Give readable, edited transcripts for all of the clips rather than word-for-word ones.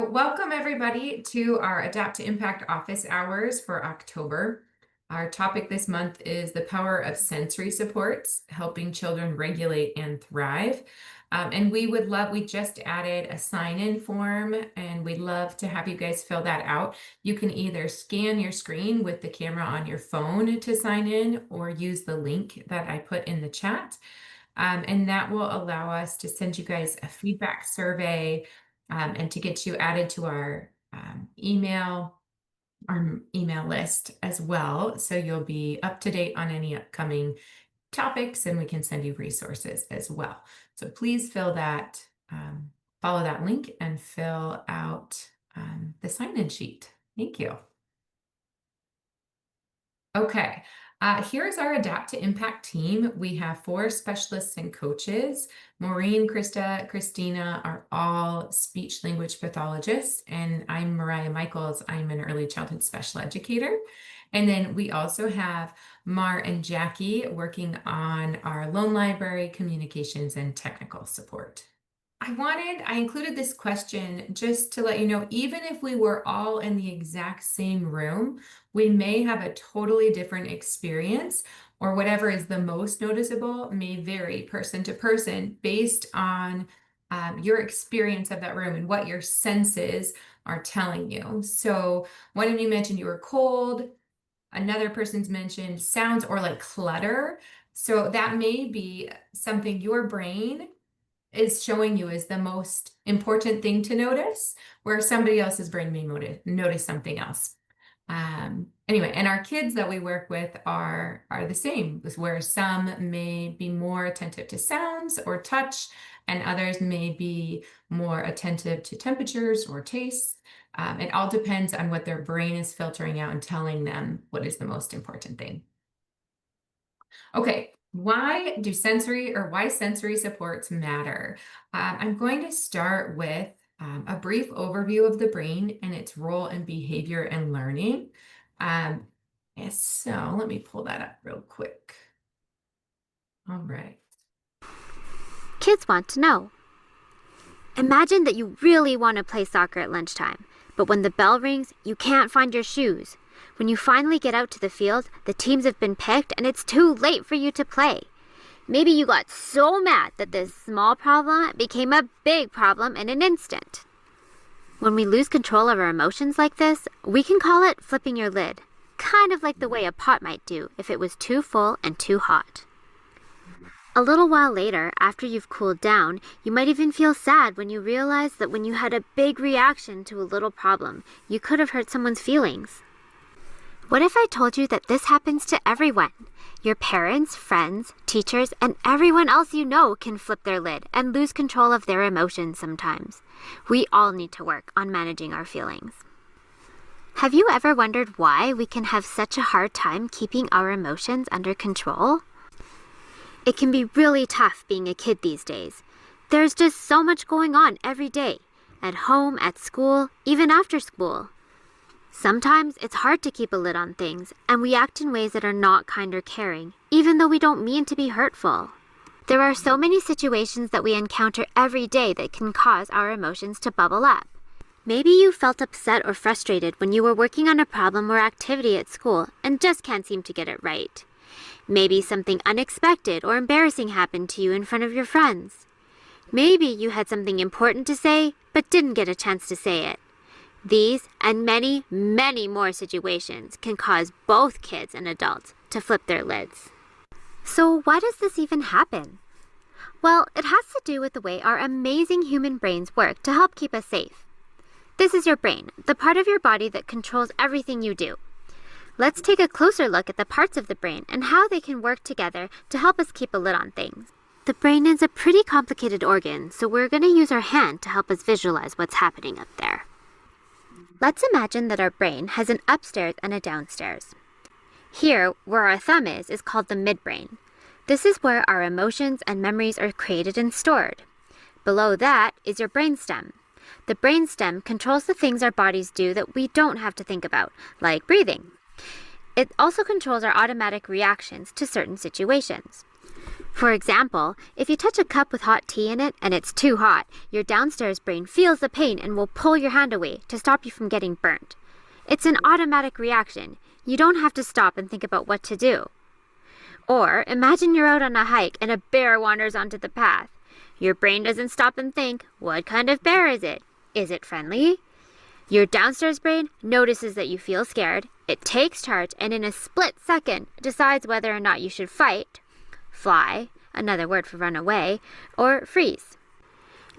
Welcome, everybody, to our Adapt to Impact office hours for October. Our topic this month is the power of sensory supports, helping children regulate and thrive. And we just added a sign-in form, and we'd love to have you guys fill that out. You can either scan your screen with the camera on your phone to sign in, or use the link that I put in the chat. And that will allow us to send you guys a feedback survey and to get you added to our email list as well. So you'll be up to date on any upcoming topics, and we can send you resources as well. So please follow that link and fill out the sign-in sheet. Thank you. Okay, here's our Adapt to Impact team. We have 4 specialists and coaches. Maureen, Krista, Christina are all speech language pathologists, and I'm Mariah Michaels. I'm an early childhood special educator. And then we also have Mar and Jackie working on our loan library, communications, and technical support. I included this question just to let you know, even if we were all in the exact same room, we may have a totally different experience, or whatever is the most noticeable may vary person to person based on your experience of that room and what your senses are telling you. So one of you mentioned you were cold, another person's mentioned sounds or like clutter. So that may be something your brain is showing you is the most important thing to notice, where somebody else's brain may notice something else. Anyway, and our kids that we work with are the same, where some may be more attentive to sounds or touch, and others may be more attentive to temperatures or tastes. It all depends on what their brain is filtering out and telling them what is the most important thing. Okay, why sensory supports matter? I'm going to start with a brief overview of the brain and its role in behavior and learning. So let me pull that up real quick. All right. Kids want to know. Imagine that you really want to play soccer at lunchtime, but when the bell rings, you can't find your shoes. When you finally get out to the field, the teams have been picked and it's too late for you to play. Maybe you got so mad that this small problem became a big problem in an instant. When we lose control of our emotions like this, we can call it flipping your lid, kind of like the way a pot might do if it was too full and too hot. A little while later, after you've cooled down, you might even feel sad when you realize that when you had a big reaction to a little problem, you could have hurt someone's feelings. What if I told you that this happens to everyone? Your parents, friends, teachers, and everyone else you know can flip their lid and lose control of their emotions sometimes. We all need to work on managing our feelings. Have you ever wondered why we can have such a hard time keeping our emotions under control? It can be really tough being a kid these days. There's just so much going on every day, at home, at school, even after school. Sometimes it's hard to keep a lid on things, and we act in ways that are not kind or caring, even though we don't mean to be hurtful. There are so many situations that we encounter every day that can cause our emotions to bubble up. Maybe you felt upset or frustrated when you were working on a problem or activity at school and just can't seem to get it right. Maybe something unexpected or embarrassing happened to you in front of your friends. Maybe you had something important to say, but didn't get a chance to say it. These and many, many more situations can cause both kids and adults to flip their lids. So why does this even happen? Well, it has to do with the way our amazing human brains work to help keep us safe. This is your brain, the part of your body that controls everything you do. Let's take a closer look at the parts of the brain and how they can work together to help us keep a lid on things. The brain is a pretty complicated organ, so we're going to use our hand to help us visualize what's happening up there. Let's imagine that our brain has an upstairs and a downstairs. Here, where our thumb is called the midbrain. This is where our emotions and memories are created and stored. Below that is your brainstem. The brainstem controls the things our bodies do that we don't have to think about, like breathing. It also controls our automatic reactions to certain situations. For example, if you touch a cup with hot tea in it and it's too hot, your downstairs brain feels the pain and will pull your hand away to stop you from getting burnt. It's an automatic reaction. You don't have to stop and think about what to do. Or imagine you're out on a hike and a bear wanders onto the path. Your brain doesn't stop and think, what kind of bear is it? Is it friendly? Your downstairs brain notices that you feel scared, it takes charge, and in a split second decides whether or not you should fight, fly, another word for run away, or freeze.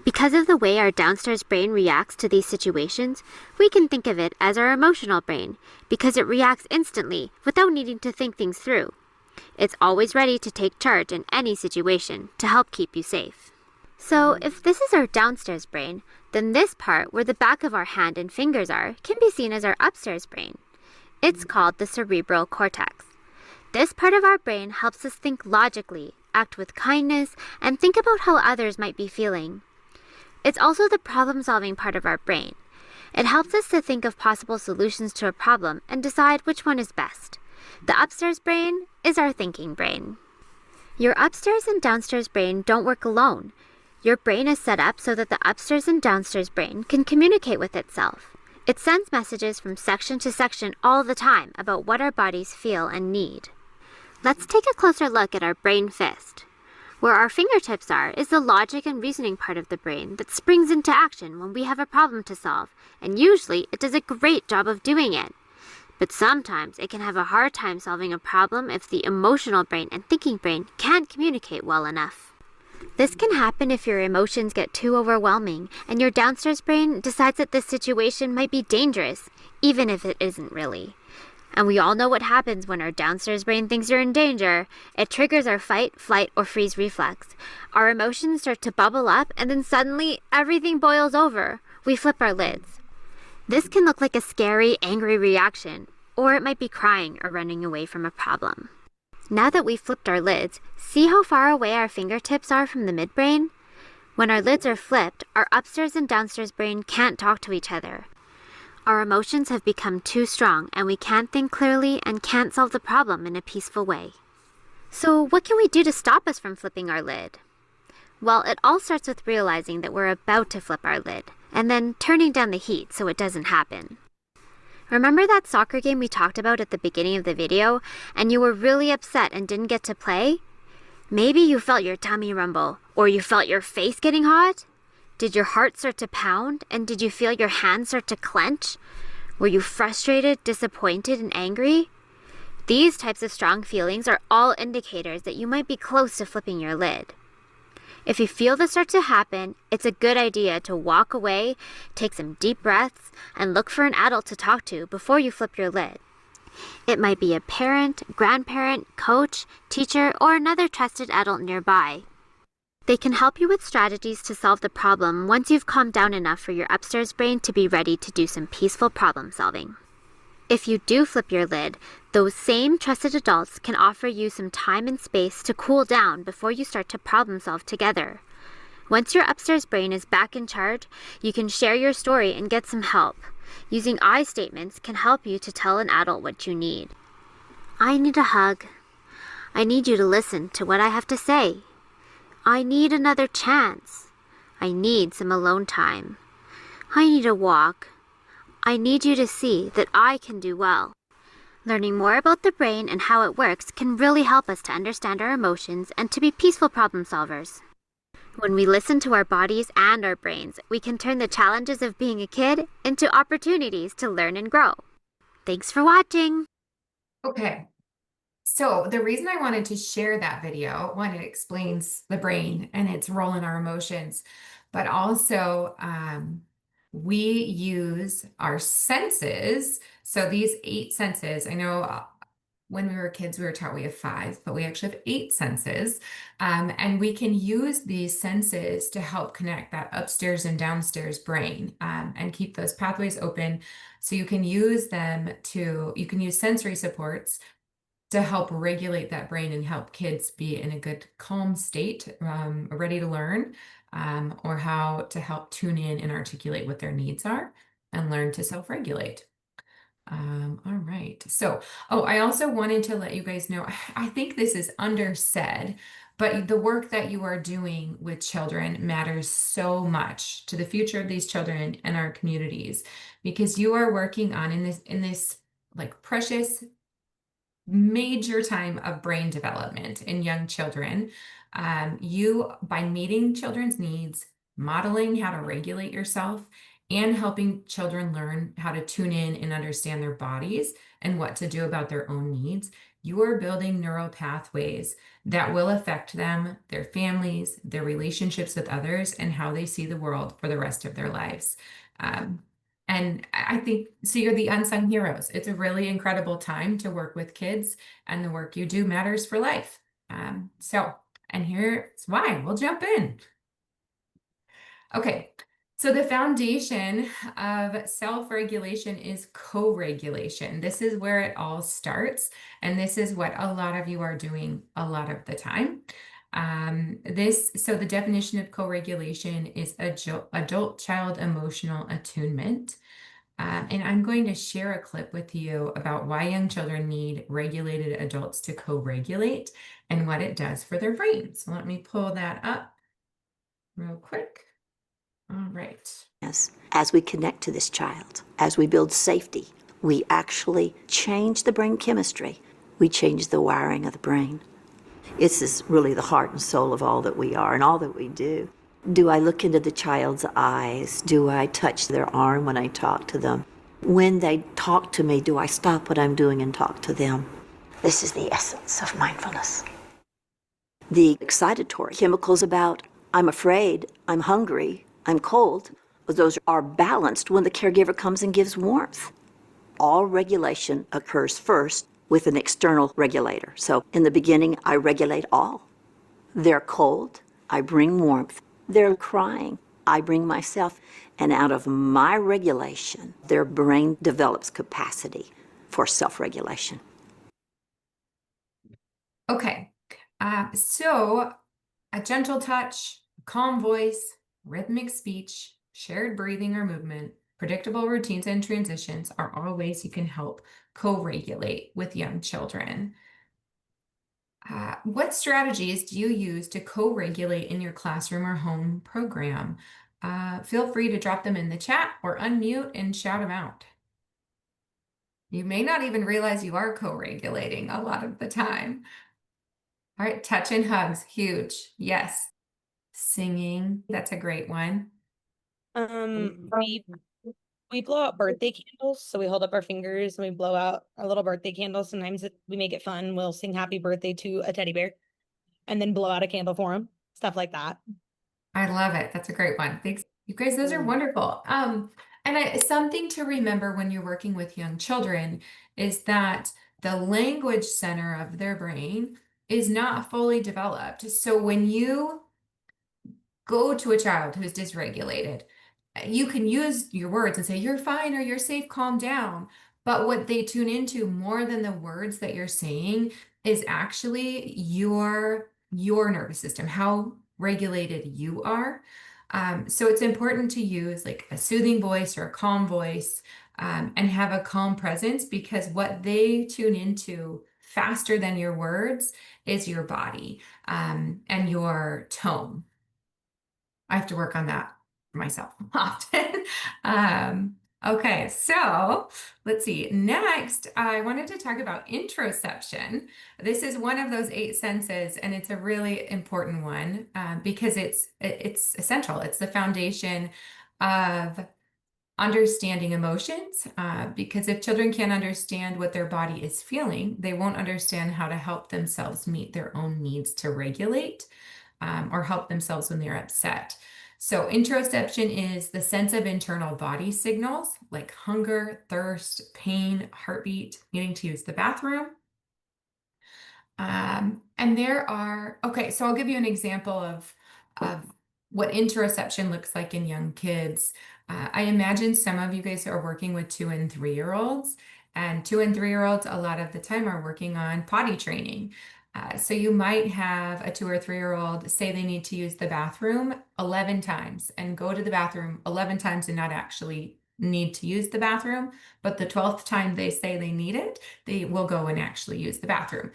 Because of the way our downstairs brain reacts to these situations, we can think of it as our emotional brain, because it reacts instantly without needing to think things through. It's always ready to take charge in any situation to help keep you safe. So if this is our downstairs brain, then this part where the back of our hand and fingers are can be seen as our upstairs brain. It's called the cerebral cortex. This part of our brain helps us think logically, act with kindness, and think about how others might be feeling. It's also the problem-solving part of our brain. It helps us to think of possible solutions to a problem and decide which one is best. The upstairs brain is our thinking brain. Your upstairs and downstairs brain don't work alone. Your brain is set up so that the upstairs and downstairs brain can communicate with itself. It sends messages from section to section all the time about what our bodies feel and need. Let's take a closer look at our brain fist. Where our fingertips are is the logic and reasoning part of the brain that springs into action when we have a problem to solve, and usually it does a great job of doing it. But sometimes it can have a hard time solving a problem if the emotional brain and thinking brain can't communicate well enough. This can happen if your emotions get too overwhelming and your downstairs brain decides that this situation might be dangerous, even if it isn't really. And we all know what happens when our downstairs brain thinks you're in danger. It triggers our fight, flight, or freeze reflex. Our emotions start to bubble up, and then suddenly everything boils over. We flip our lids. This can look like a scary, angry reaction, or it might be crying or running away from a problem. Now that we've flipped our lids, see how far away our fingertips are from the midbrain? When our lids are flipped, our upstairs and downstairs brain can't talk to each other. Our emotions have become too strong and we can't think clearly and can't solve the problem in a peaceful way. So what can we do to stop us from flipping our lid? Well, it all starts with realizing that we're about to flip our lid, and then turning down the heat so it doesn't happen. Remember that soccer game we talked about at the beginning of the video, and you were really upset and didn't get to play? Maybe you felt your tummy rumble, or you felt your face getting hot? Did your heart start to pound, and did you feel your hands start to clench? Were you frustrated, disappointed, and angry? These types of strong feelings are all indicators that you might be close to flipping your lid. If you feel this start to happen, it's a good idea to walk away, take some deep breaths, and look for an adult to talk to before you flip your lid. It might be a parent, grandparent, coach, teacher, or another trusted adult nearby. They can help you with strategies to solve the problem once you've calmed down enough for your upstairs brain to be ready to do some peaceful problem solving. If you do flip your lid, those same trusted adults can offer you some time and space to cool down before you start to problem solve together. Once your upstairs brain is back in charge, you can share your story and get some help. Using I statements can help you to tell an adult what you need. I need a hug. I need you to listen to what I have to say. I need another chance. I need some alone time. I need a walk. I need you to see that I can do well. Learning more about the brain and how it works can really help us to understand our emotions and to be peaceful problem solvers. When we listen to our bodies and our brains, we can turn the challenges of being a kid into opportunities to learn and grow. Thanks for watching. Okay. So the reason I wanted to share that video, one, it explains the brain and its role in our emotions, but also we use our senses. So these 8 senses, I know when we were kids, we were taught we have 5, but we actually have 8 senses. And we can use these senses to help connect that upstairs and downstairs brain and keep those pathways open. So you can use you can use sensory supports to help regulate that brain and help kids be in a good calm state, ready to learn, or how to help tune in and articulate what their needs are and learn to self-regulate. All right. So, I also wanted to let you guys know, I think this is undersaid, but the work that you are doing with children matters so much to the future of these children and our communities because you are working on in this like precious major time of brain development in young children. You, by meeting children's needs, modeling how to regulate yourself, and helping children learn how to tune in and understand their bodies and what to do about their own needs, you are building neural pathways that will affect them, their families, their relationships with others, and how they see the world for the rest of their lives. And I think so you're the unsung heroes. It's a really incredible time to work with kids, and the work you do matters for life. And here's why. We'll jump in. Okay, so the foundation of self-regulation is co-regulation. This is where it all starts, and this is what a lot of you are doing a lot of the time. So the definition of co-regulation is adult-child emotional attunement. And I'm going to share a clip with you about why young children need regulated adults to co-regulate and what it does for their brains. So let me pull that up real quick. All right. Yes, as we connect to this child, as we build safety, we actually change the brain chemistry. We change the wiring of the brain. This is really the heart and soul of all that we are and all that we do. Do I look into the child's eyes? Do I touch their arm when I talk to them? When they talk to me, do I stop what I'm doing and talk to them? This is the essence of mindfulness. The excitatory chemicals about I'm afraid, I'm hungry, I'm cold, those are balanced when the caregiver comes and gives warmth. All regulation occurs first with an external regulator. So in the beginning, I regulate all. They're cold, I bring warmth. They're crying, I bring myself. And out of my regulation, their brain develops capacity for self-regulation. Okay, so a gentle touch, calm voice, rhythmic speech, shared breathing or movement, predictable routines and transitions are all ways you can help co-regulate with young children. What strategies do you use to co-regulate in your classroom or home program? Feel free to drop them in the chat or unmute and shout them out. You may not even realize you are co-regulating a lot of the time. All right, touch and hugs, huge. Yes. Singing, that's a great one. We blow out birthday candles. So we hold up our fingers and we blow out our little birthday candles. Sometimes we make it fun. We'll sing happy birthday to a teddy bear and then blow out a candle for him. Stuff like that. I love it. That's a great one. Thanks. You guys, those are wonderful. Something to remember when you're working with young children is that the language center of their brain is not fully developed. So when you go to a child who's dysregulated, you can use your words and say, you're fine or you're safe, calm down. But what they tune into more than the words that you're saying is actually your nervous system, how regulated you are. So it's important to use like a soothing voice or a calm voice and have a calm presence because what they tune into faster than your words is your body and your tone. I have to work on that myself often. Okay, so let's see. Next, I wanted to talk about interoception. This is one of those 8 senses, and it's a really important one because it's essential. It's the foundation of understanding emotions because if children can't understand what their body is feeling, they won't understand how to help themselves meet their own needs to regulate or help themselves when they're upset. So interoception is the sense of internal body signals like hunger, thirst, pain, heartbeat, needing to use the bathroom. So I'll give you an example of what interoception looks like in young kids. I imagine some of you guys are working with 2 and 3-year-olds, and 2 and 3-year-olds a lot of the time are working on potty training. So you might have a 2 or 3-year-old say they need to use the bathroom 11 times and go to the bathroom 11 times and not actually need to use the bathroom, but the 12th time they say they need it, they will go and actually use the bathroom.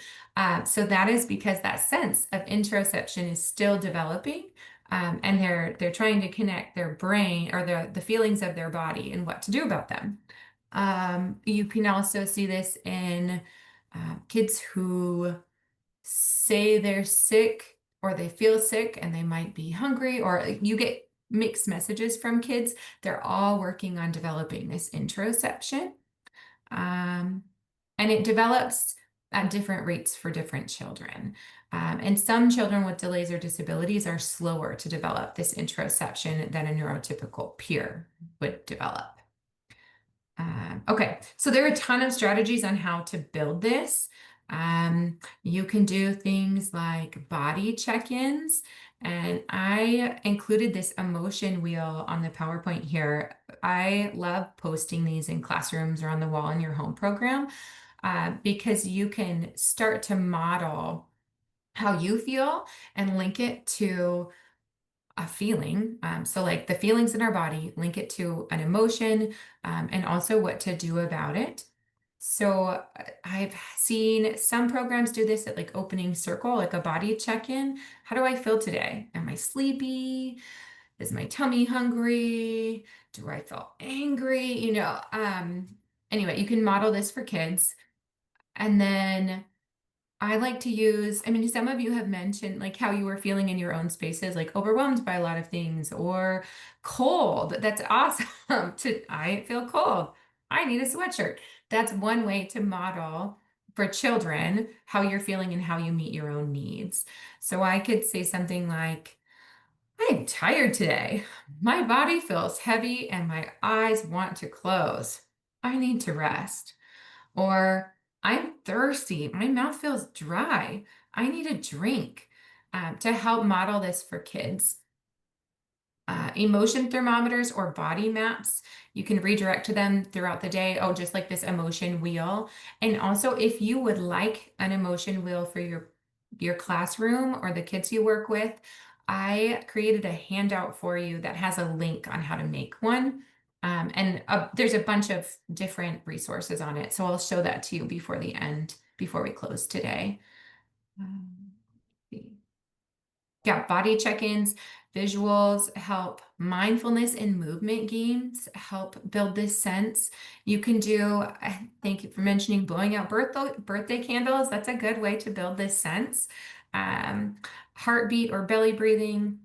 So that is because that sense of interoception is still developing, and they're trying to connect their brain or the feelings of their body and what to do about them. You can also see this in kids who say they're sick or they feel sick and they might be hungry, or you get mixed messages from kids. They're all working on developing this interoception. And it develops at different rates for different children. And some children with delays or disabilities are slower to develop this interoception than a neurotypical peer would develop. Okay, so there are a ton of strategies on how to build this. You can do things like body check-ins, and I included this emotion wheel on the PowerPoint here. I love posting these in classrooms or on the wall in your home program, because you can start to model how you feel and link it to a feeling. So like the feelings in our body, link it to an emotion, and also what to do about it. So I've seen some programs do this at like opening circle, like a body check-in. How do I feel today? Am I sleepy? Is my tummy hungry? Do I feel angry? Anyway, you can model this for kids. And then I like to use, I mean, some of you have mentioned like how you were feeling in your own spaces, like overwhelmed by a lot of things or cold. That's awesome. I feel cold. I need a sweatshirt. That's one way to model for children how you're feeling and how you meet your own needs. So I could say something like, I'm tired today. My body feels heavy and my eyes want to close. I need to rest. Or I'm thirsty. My mouth feels dry. I need a drink, to help model this for kids. Emotion thermometers or body maps, you can redirect to them throughout the day. Oh, just like this emotion wheel. And also, if you would like an emotion wheel for your classroom or the kids you work with, I created a handout for you that has a link on how to make one. And there's a bunch of different resources on it. So I'll show that to you before the end, before we close today. Let's see. Yeah, body check-ins, visuals help. Mindfulness and movement games help build this sense. You can do, thank you for mentioning blowing out birthday candles. That's a good way to build this sense. Heartbeat or belly breathing.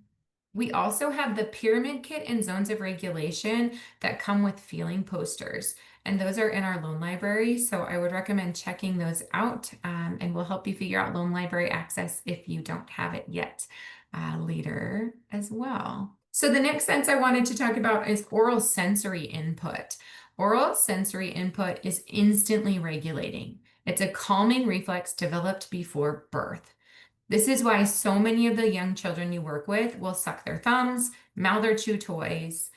We also have the pyramid kit and zones of regulation that come with feeling posters, and those are in our loan library. So I would recommend checking those out, and we'll help you figure out loan library access if you don't have it yet, later as well. So the next sense I wanted to talk about is oral sensory input. Oral sensory input is instantly regulating. It's a calming reflex developed before birth. This is why so many of the young children you work with will suck their thumbs, mouth or chew toys.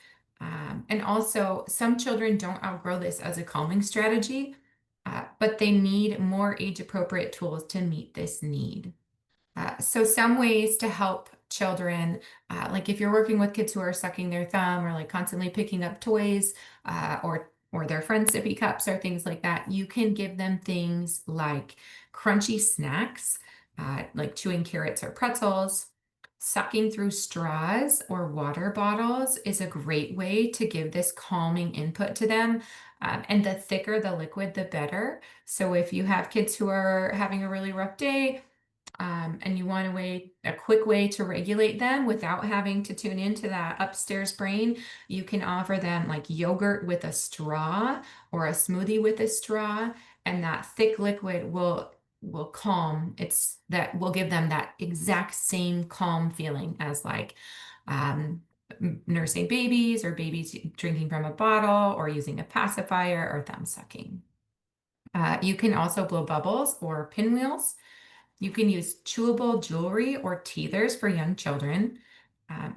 And also, some children don't outgrow this as a calming strategy, but they need more age-appropriate tools to meet this need. So some ways to help children, like if you're working with kids who are sucking their thumb or like constantly picking up toys, or their friends' sippy cups or things like that, you can give them things like crunchy snacks, like chewing carrots or pretzels. Sucking through straws or water bottles is a great way to give this calming input to them. And the thicker the liquid, the better. So if you have kids who are having a really rough day, and you want a quick way to regulate them without having to tune into that upstairs brain, you can offer them like yogurt with a straw or a smoothie with a straw, and that thick liquid will calm. That will give them that exact same calm feeling as like nursing babies or babies drinking from a bottle or using a pacifier or thumb sucking. You can also blow bubbles or pinwheels. You can use chewable jewelry or teethers for young children.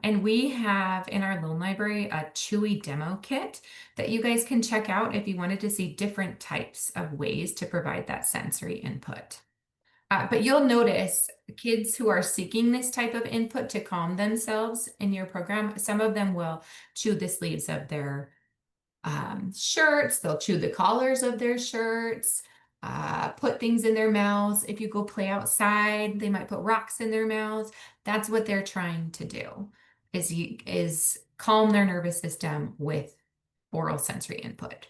And we have in our loan library a Chewy demo kit that you guys can check out if you wanted to see different types of ways to provide that sensory input. But you'll notice kids who are seeking this type of input to calm themselves in your program, some of them will chew the sleeves of their shirts. They'll chew the collars of their shirts, put things in their mouths. If you go play outside, they might put rocks in their mouths. That's what they're trying to do, is calm their nervous system with oral sensory input.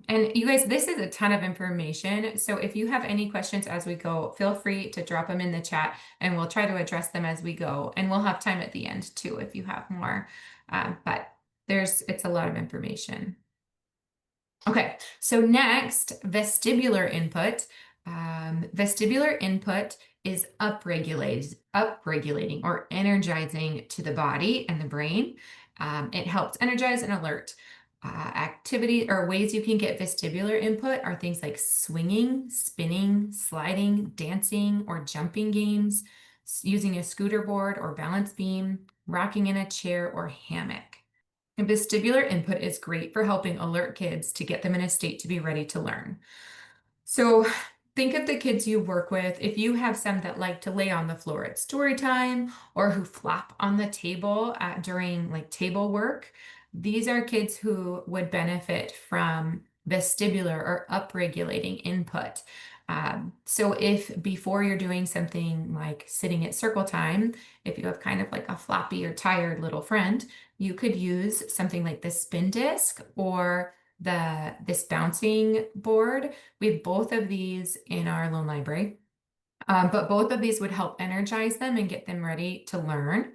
And you guys, this is a ton of information. So if you have any questions as we go, feel free to drop them in the chat and we'll try to address them as we go. And we'll have time at the end too, if you have more. But it's a lot of information. Okay, so next, vestibular input. Vestibular input is upregulating or energizing to the body and the brain. It helps energize and alert. Activity or ways you can get vestibular input are things like swinging, spinning, sliding, dancing, or jumping games, using a scooter board or balance beam, rocking in a chair or hammock. And vestibular input is great for helping alert kids to get them in a state to be ready to learn. So think of the kids you work with. If you have some that like to lay on the floor at story time or who flop on the table during like table work, these are kids who would benefit from vestibular or upregulating input. So if before you're doing something like sitting at circle time, if you have kind of like a floppy or tired little friend, you could use something like the spin disc or this bouncing board. We have both of these in our loan library, but both of these would help energize them and get them ready to learn.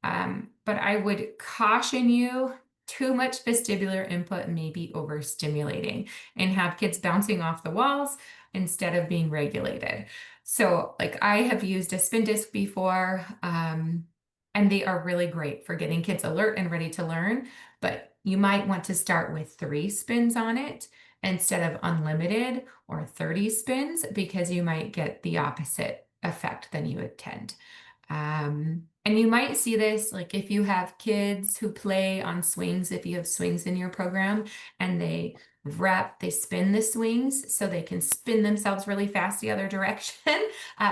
But I would caution you, too much vestibular input may be overstimulating and have kids bouncing off the walls instead of being regulated. So like I have used a spin disc before, and they are really great for getting kids alert and ready to learn, but you might want to start with 3 spins on it instead of unlimited or 30 spins because you might get the opposite effect than you intend. And you might see this like if you have kids who play on swings, if you have swings in your program and they spin the swings so they can spin themselves really fast the other direction.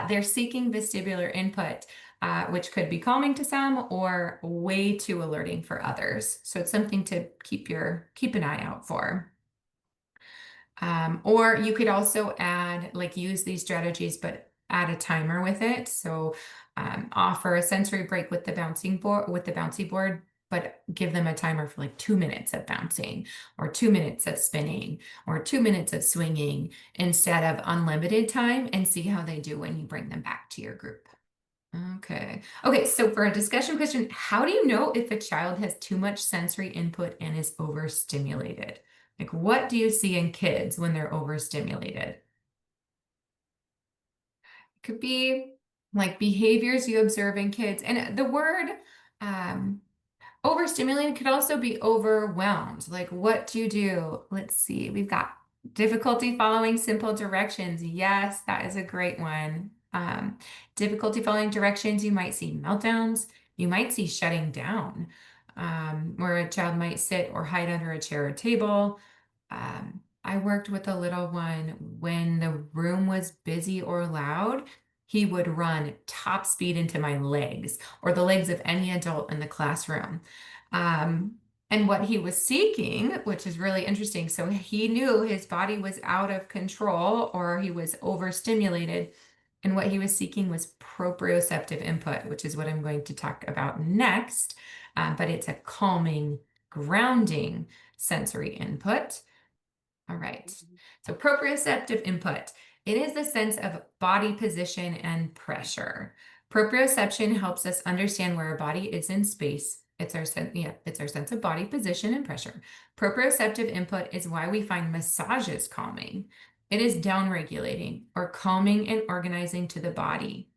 They're seeking vestibular input, which could be calming to some or way too alerting for others. So it's something to keep an eye out for. Or you could also use these strategies, but add a timer with it. So offer a sensory break with the bouncy board, but give them a timer for like 2 minutes of bouncing or 2 minutes of spinning or 2 minutes of swinging instead of unlimited time, and see how they do when you bring them back to your group. Okay. So for a discussion question, how do you know if a child has too much sensory input and is overstimulated? Like, what do you see in kids when they're overstimulated? It could be like behaviors you observe in kids. And the word overstimulated could also be overwhelmed. Like, what do you do? Let's see. We've got difficulty following simple directions. Yes, that is a great one. Difficulty following directions, you might see meltdowns. You might see shutting down, where a child might sit or hide under a chair or table. I worked with a little one when the room was busy or loud. He would run top speed into my legs or the legs of any adult in the classroom. And what he was seeking, which is really interesting, so he knew his body was out of control or he was overstimulated. And what he was seeking was proprioceptive input, which is what I'm going to talk about next. But it's a calming, grounding sensory input. All right. So proprioceptive input. It is the sense of body position and pressure. Proprioception helps us understand where our body is in space. It's our sense of body position and pressure. Proprioceptive input is why we find massages calming. It is downregulating or calming and organizing to the body.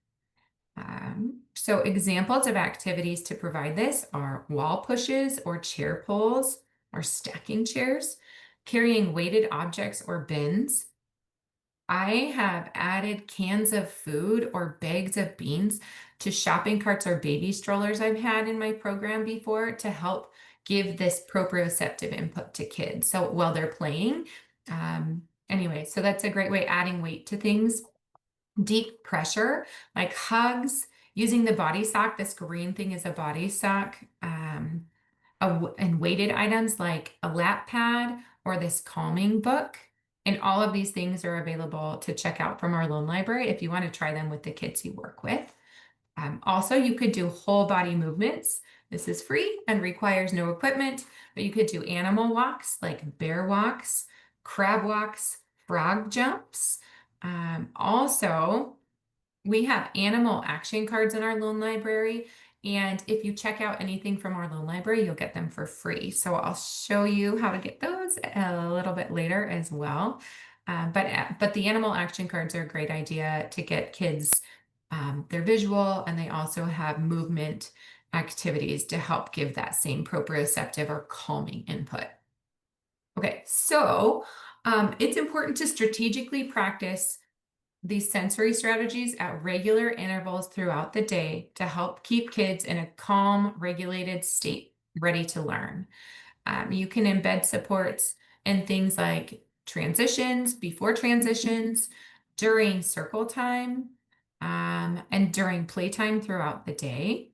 So examples of activities to provide this are wall pushes or chair pulls or stacking chairs, carrying weighted objects or bins. I have added cans of food or bags of beans to shopping carts or baby strollers I've had in my program before to help give this proprioceptive input to kids. So while they're playing, anyway, so that's a great way, adding weight to things. Deep pressure, like hugs, using the body sock. This green thing is a body sock. and weighted items like a lap pad or this calming book. And all of these things are available to check out from our loan library if you want to try them with the kids you work with. Also, you could do whole body movements. This is free and requires no equipment, but you could do animal walks like bear walks, crab walks, frog jumps. Also, we have animal action cards in our loan library. And if you check out anything from our loan library, you'll get them for free. So I'll show you how to get those a little bit later as well. But the animal action cards are a great idea to get kids. They're visual, and they also have movement activities to help give that same proprioceptive or calming input. Okay, so it's important to strategically practice these sensory strategies at regular intervals throughout the day to help keep kids in a calm, regulated state, ready to learn. You can embed supports in things like transitions, before transitions, during circle time, and during playtime throughout the day.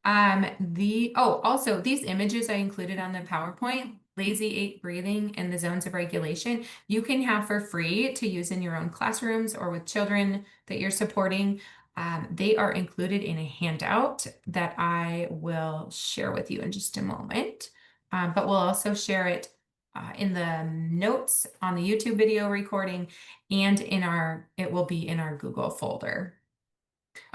Also these images I included on the PowerPoint, lazy 8 breathing and the zones of regulation, you can have for free to use in your own classrooms or with children that you're supporting. They are included in a handout that I will share with you in just a moment. But we'll also share it in the notes on the YouTube video recording, and it will be in our Google folder.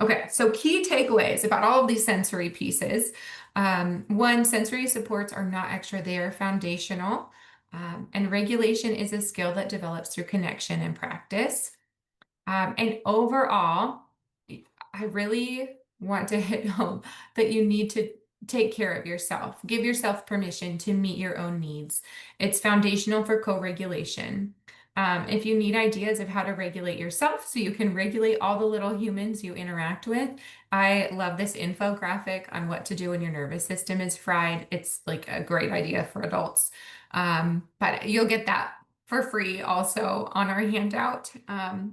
Okay, so key takeaways about all of these sensory pieces. One, sensory supports are not extra, they are foundational. And regulation is a skill that develops through connection and practice. And overall, I really want to hit home that you need to take care of yourself. Give yourself permission to meet your own needs. It's foundational for co-regulation. If you need ideas of how to regulate yourself so you can regulate all the little humans you interact with, I love this infographic on what to do when your nervous system is fried. It's like a great idea for adults. But you'll get that for free also on our handout.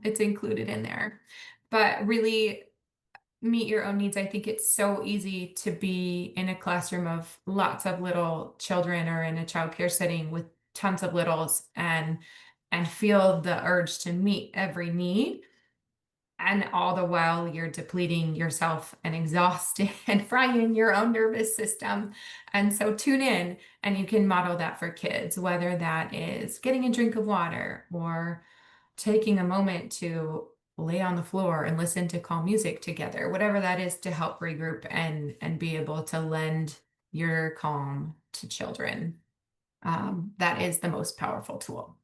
It's included in there. But really meet your own needs. I think it's so easy to be in a classroom of lots of little children or in a childcare setting with tons of littles and feel the urge to meet every need. And all the while you're depleting yourself and exhausted and frying your own nervous system. And so tune in and you can model that for kids, whether that is getting a drink of water or taking a moment to lay on the floor and listen to calm music together, whatever that is to help regroup and be able to lend your calm to children. That is the most powerful tool.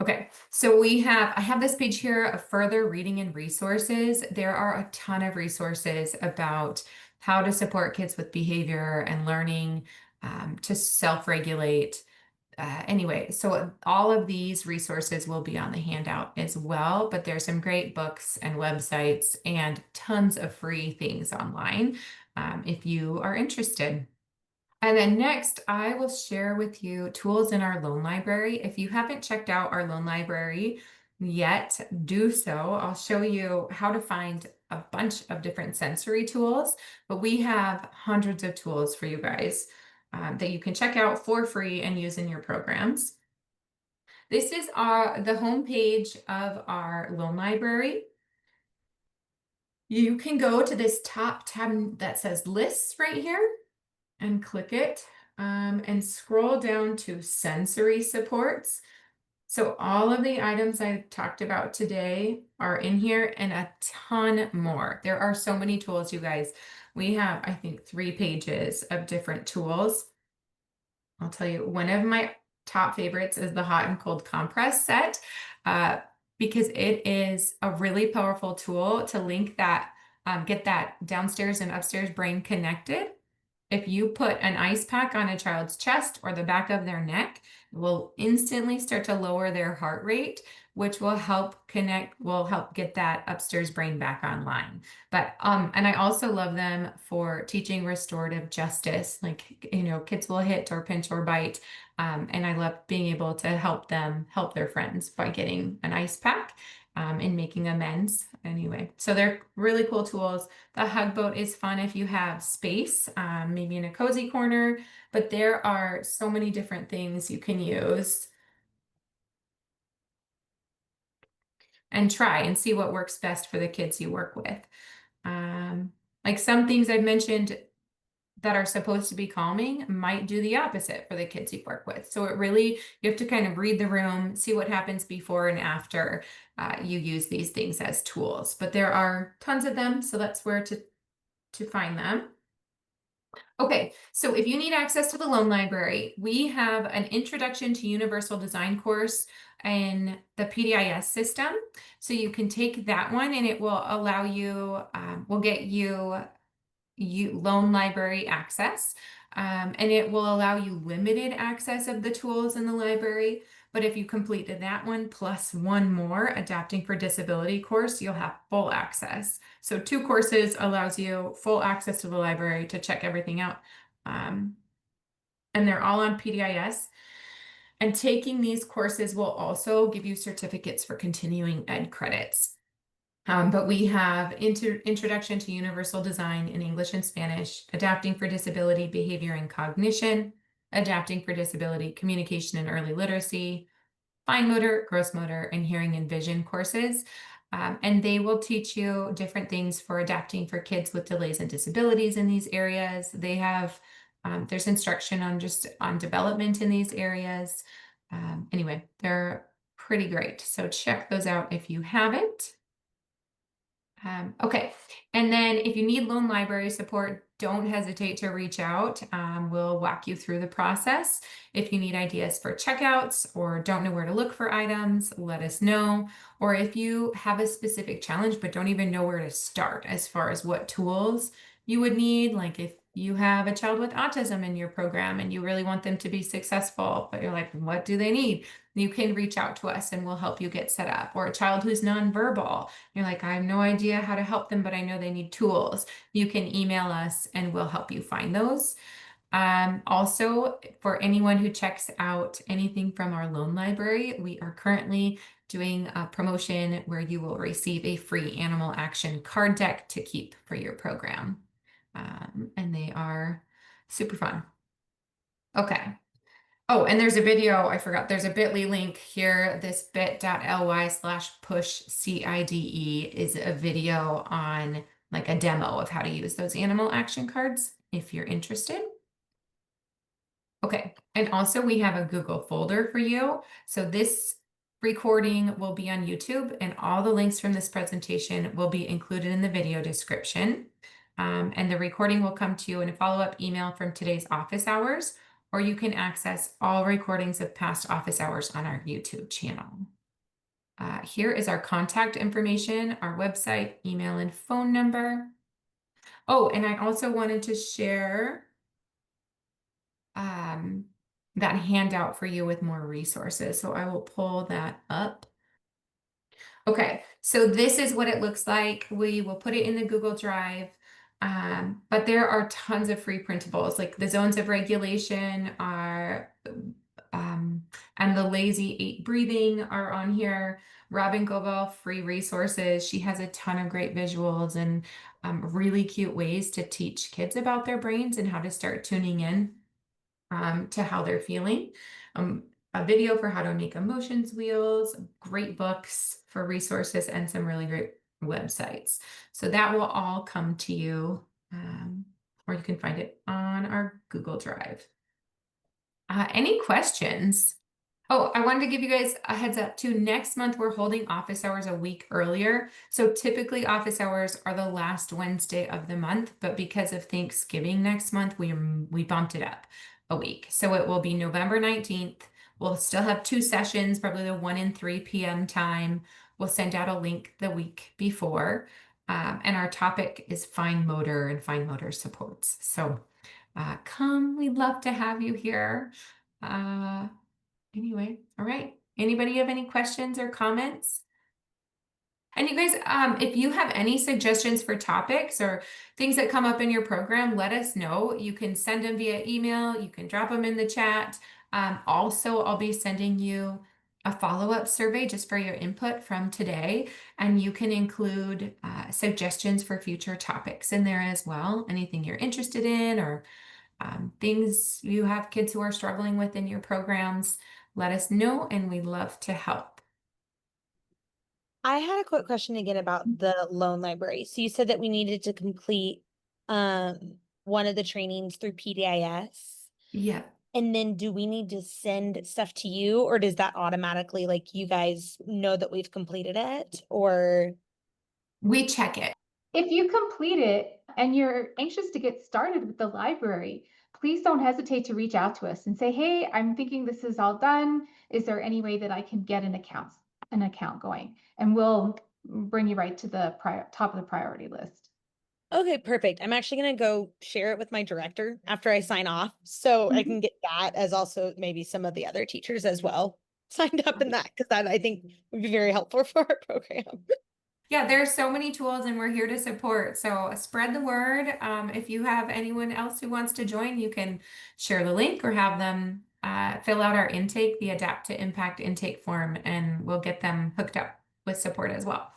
Okay, so I have this page here of further reading and resources. There are a ton of resources about how to support kids with behavior and learning, to self-regulate. Anyway, so all of these resources will be on the handout as well, but there's some great books and websites and tons of free things online, if you are interested. And then next, I will share with you tools in our loan library. If you haven't checked out our loan library yet, do so. I'll show you how to find a bunch of different sensory tools, but we have hundreds of tools for you guys that you can check out for free and use in your programs. This is the homepage of our loan library. You can go to this top tab that says lists right here and click it and scroll down to sensory supports. So all of the items I talked about today are in here and a ton more. There are so many tools, you guys. We have, I think, 3 pages of different tools. I'll tell you, one of my top favorites is the hot and cold compress set because it is a really powerful tool to link that, get that downstairs and upstairs brain connected. If you put an ice pack on a child's chest or the back of their neck, it will instantly start to lower their heart rate, which will help get that upstairs brain back online. But, and I also love them for teaching restorative justice, like, kids will hit or pinch or bite. And I love being able to help them help their friends by getting an ice pack. in making amends. Anyway, so they're really cool tools. The Hug Boat is fun if you have space, maybe in a cozy corner, but there are so many different things you can use and try and see what works best for the kids you work with. Like some things I've mentioned that are supposed to be calming might do the opposite for the kids you work with. So it really, you have to kind of read the room, see what happens before and after you use these things as tools. But there are tons of them, so that's where to find them. Okay, so if you need access to the Loan Library, we have an Introduction to Universal Design course in the PDIS system. So you can take that one and it will allow you, will get you Loan Library access, and it will allow you limited access of the tools in the library. But if you completed that one plus one more Adapting for Disability course, you'll have full access. So 2 courses allows you full access to the library to check everything out. And they're all on PDIS. And taking these courses will also give you certificates for continuing ed credits. But we have Introduction to Universal Design in English and Spanish, Adapting for Disability Behavior and Cognition, Adapting for Disability Communication and Early Literacy, Fine Motor, Gross Motor, and Hearing and Vision courses. And they will teach you different things for adapting for kids with delays and disabilities in these areas. They have, there's instruction on development in these areas. Anyway, they're pretty great. So check those out if you haven't. Okay, and then if you need Loan Library support, don't hesitate to reach out. We'll walk you through the process. If you need ideas for checkouts or don't know where to look for items, let us know. Or if you have a specific challenge but don't even know where to start as far as what tools you would need, like if you have a child with autism in your program and you really want them to be successful, but you're like, what do they need? You can reach out to us and we'll help you get set up. Or a child who's nonverbal, you're like, I have no idea how to help them, but I know they need tools. You can email us and we'll help you find those. Also, for anyone who checks out anything from our Loan Library, we are currently doing a promotion where you will receive a free Animal Action card deck to keep for your program. And they are super fun. Okay. Oh, and there's a video, I forgot, there's a bit.ly link here. This bit.ly/pushCIDE is a video on like a demo of how to use those animal action cards if you're interested. Okay, and also we have a Google folder for you. So this recording will be on YouTube and all the links from this presentation will be included in the video description. And the recording will come to you in a follow-up email from today's office hours, or you can access all recordings of past office hours on our YouTube channel. Here is our contact information, our website, email, and phone number. Oh, and I also wanted to share that handout for you with more resources. So I will pull that up. Okay, so this is what it looks like. We will put it in the Google Drive. But there are tons of free printables, like the zones of regulation are, and the lazy 8 breathing are on here. Robin Goebel, free resources. She has a ton of great visuals and really cute ways to teach kids about their brains and how to start tuning in to how they're feeling. A video for how to make emotions wheels, great books for resources, and some really great websites. So that will all come to you, or you can find it on our Google Drive. Any questions? Oh, I wanted to give you guys a heads up too. Next month, we're holding office hours a week earlier. So typically office hours are the last Wednesday of the month, but because of Thanksgiving next month, we bumped it up a week. So it will be November 19th. We'll still have 2 sessions, probably the 1 and 3 p.m. time. We'll send out a link the week before. And our topic is fine motor and fine motor supports. So come, we'd love to have you here. Anyway, all right. Anybody have any questions or comments? And you guys, if you have any suggestions for topics or things that come up in your program, let us know. You can send them via email. You can drop them in the chat. Also, I'll be sending you a follow-up survey just for your input from today, and you can include suggestions for future topics in there as well. Anything you're interested in, or things you have kids who are struggling with in your programs, let us know, and we'd love to help. I had a quick question again about the loan library. So you said that we needed to complete one of the trainings through PDIS. Yeah. And then do we need to send stuff to you, or does that automatically, like, you guys know that we've completed it, or? We check it. If you complete it and you're anxious to get started with the library, please don't hesitate to reach out to us and say, hey, I'm thinking this is all done. Is there any way that I can get an account going? And we'll bring you right to the top of the priority list. Okay, perfect. I'm actually gonna go share it with my director after I sign off, so I can get that as also maybe some of the other teachers as well signed up in that, because that I think would be very helpful for our program. Yeah, there's so many tools and we're here to support. So spread the word. If you have anyone else who wants to join, you can share the link or have them fill out our intake, the Adapt to Impact intake form, and we'll get them hooked up with support as well.